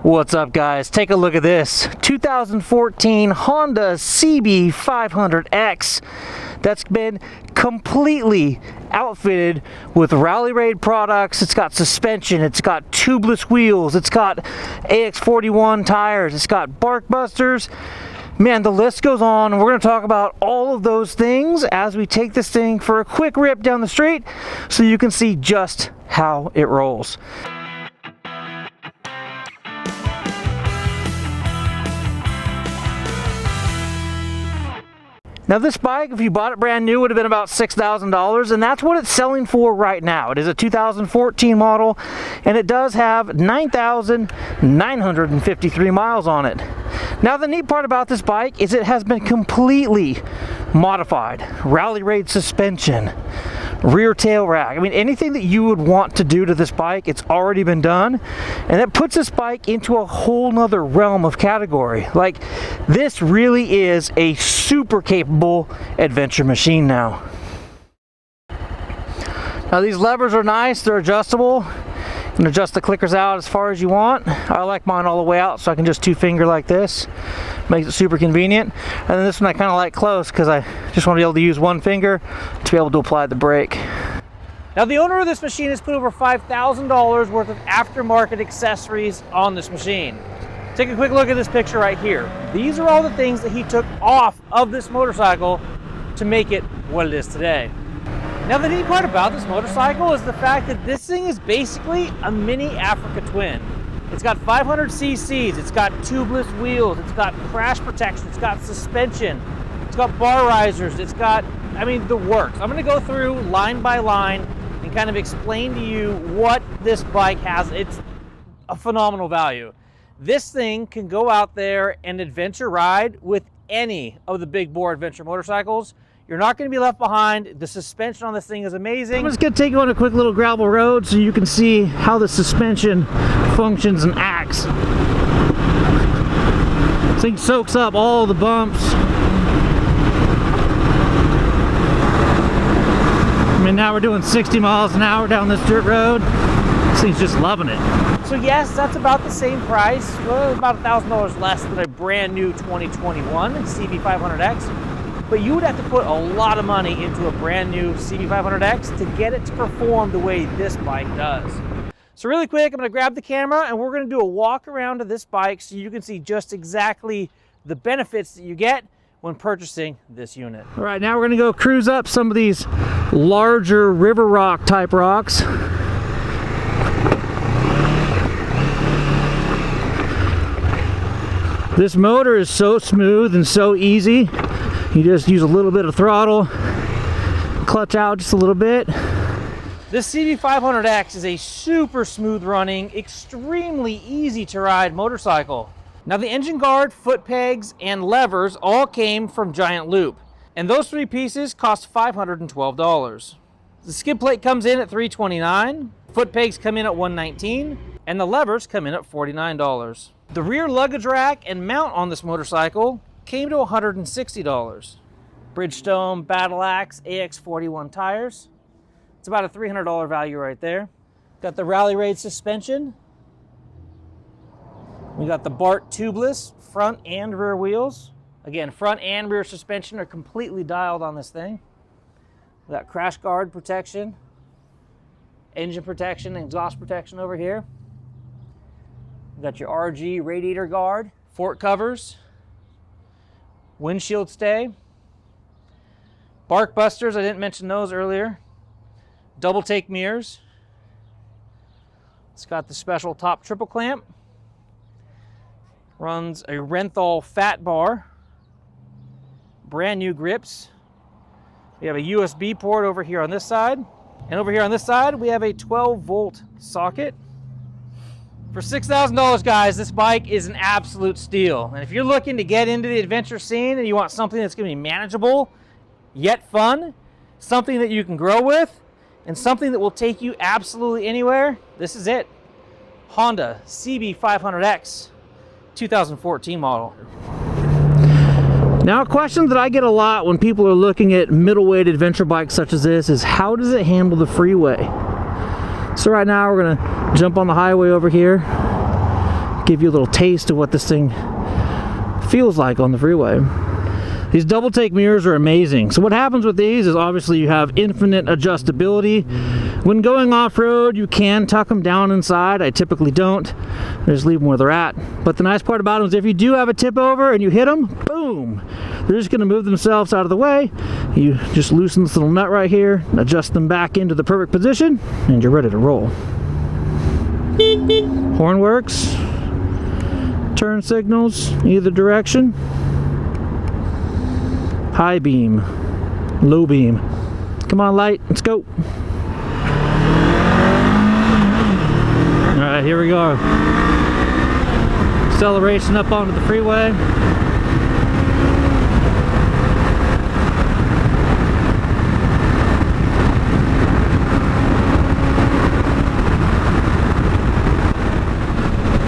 What's up, guys? Take a look at this 2014 Honda CB500X that's been completely outfitted with Rally Raid products. It's got suspension, it's got tubeless wheels, it's got AX41 tires, it's got bark busters. Man, the list goes on, and we're going to talk about all of those things as we take this thing for a quick rip down the street so you can see just how it rolls. Now this bike, if you bought it brand new, would have been about $6,000, and that's what it's selling for right now. It is a 2014 model, and it does have 9,953 miles on it. Now the neat part about this bike is it has been completely modified. Rally Raid suspension, rear tail rack. I mean, anything that you would want to do to this bike, it's already been done, and that puts this bike into a whole nother realm of category. Like, this really is a super capable adventure machine now. Now these levers are nice, they're adjustable. You can adjust the clickers out as far as you want. I like mine all the way out so I can just two finger like this. Makes it super convenient. And then this one I kind of like close because I just want to be able to use one finger to be able to apply the brake. Now the owner of this machine has put over $5,000 worth of aftermarket accessories on this machine. Take a quick look at this picture right here. These are all the things that he took off of this motorcycle to make it what it is today. Now the neat part about this motorcycle is the fact that this thing is basically a mini Africa Twin. It's got 500 cc's, it's got tubeless wheels, it's got crash protection, it's got suspension, it's got bar risers, it's got, I mean, the works. I'm gonna go through line by line and kind of explain to you what this bike has. It's a phenomenal value. This thing can go out there and adventure ride with any of the big bore adventure motorcycles. You're not going to be left behind. The suspension on this thing is amazing. I'm just going to take you on a quick little gravel road so you can see how the suspension functions and acts. This thing soaks up all the bumps. I mean, now we're doing 60 miles an hour down this dirt road. This thing's just loving it. So yes, that's about the same price, well, about $1,000 less than a brand new 2021 CB500X. But you would have to put a lot of money into a brand new CB500X to get it to perform the way this bike does. So really quick, I'm going to grab the camera and we're going to do a walk around of this bike so you can see just exactly the benefits that you get when purchasing this unit. All right, now we're going to go cruise up some of these larger river rock type rocks. This motor is so smooth and so easy. You just use a little bit of throttle, clutch out just a little bit. This CB500X is a super smooth running, extremely easy to ride motorcycle. Now the engine guard, foot pegs, and levers all came from Giant Loop. And those three pieces cost $512. The skid plate comes in at $329, foot pegs come in at $119, and the levers come in at $49. The rear luggage rack and mount on this motorcycle came to $160. Bridgestone Battle Axe AX41 tires. It's about a $300 value right there. Got the Rally Raid suspension. We got the Bart tubeless front and rear wheels. Again, front and rear suspension are completely dialed on this thing. We got crash guard protection, engine protection, and exhaust protection over here. We got your RG radiator guard, fork covers, windshield stay, bark busters, I didn't mention those earlier, double take mirrors. It's got the special top triple clamp, runs a Renthal fat bar, brand new grips. We have a USB port over here on this side, and over here on this side we have a 12-volt socket. For $6,000, guys, this bike is an absolute steal. And if you're looking to get into the adventure scene and you want something that's going to be manageable, yet fun, something that you can grow with, and something that will take you absolutely anywhere, this is it. Honda CB500X 2014 model. Now, a question that I get a lot when people are looking at middleweight adventure bikes such as this is, how does it handle the freeway? So right now we're gonna jump on the highway over here, give you a little taste of what this thing feels like on the freeway. These double take mirrors are amazing. So what happens with these is obviously you have infinite adjustability. When going off-road, you can tuck them down inside. I typically don't. I just leave them where they're at. But the nice part about them is if you do have a tip over and you hit them, boom, they're just gonna move themselves out of the way. You just loosen this little nut right here, adjust them back into the perfect position, and you're ready to roll. Horn works. Turn signals, either direction. High beam, low beam. Come on, light, let's go. All right, here we go. Acceleration up onto the freeway.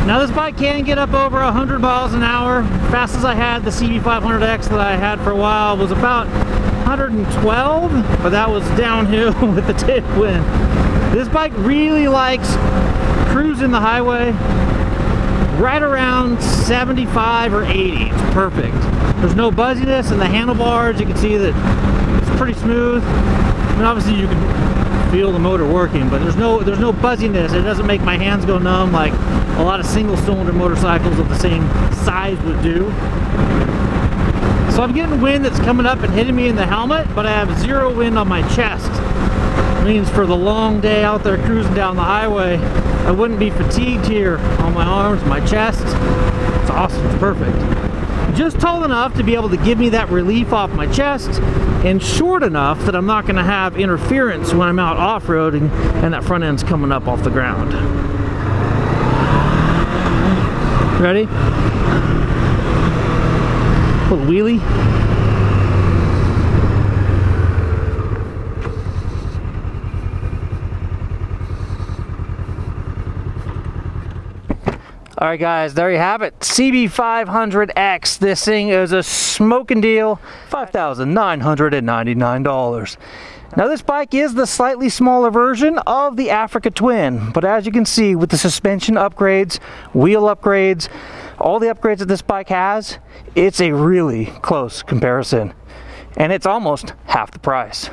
Now this bike can get up over 100 miles an hour. Fast as I had, the CB500X that I had for a while was about 112, but that was downhill with the tailwind. This bike really likes cruising the highway right around 75 or 80. It's perfect. There's no buzziness in the handlebars. You can see that it's pretty smooth. I mean, obviously you can feel the motor working, but there's no buzziness. It doesn't make my hands go numb like a lot of single-cylinder motorcycles of the same size would do. So I'm getting wind that's coming up and hitting me in the helmet, but I have zero wind on my chest. It means for the long day out there cruising down the highway, I wouldn't be fatigued here on my arms, my chest. It's awesome, it's perfect. Just tall enough to be able to give me that relief off my chest, and short enough that I'm not gonna have interference when I'm out off-roading and that front end's coming up off the ground. Ready? Little wheelie. All right, guys, there you have it. CB500X. This thing is a smoking deal. $5,999. Now this bike is the slightly smaller version of the Africa Twin, but as you can see with the suspension upgrades, wheel upgrades, all the upgrades that this bike has, it's a really close comparison. And it's almost half the price.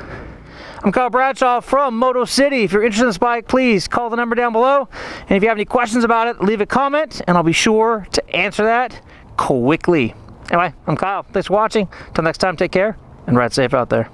I'm Kyle Bradshaw from MotoCity. If you're interested in this bike, please call the number down below. And if you have any questions about it, leave a comment and I'll be sure to answer that quickly. Anyway, I'm Kyle. Thanks for watching. Till next time, take care and ride safe out there.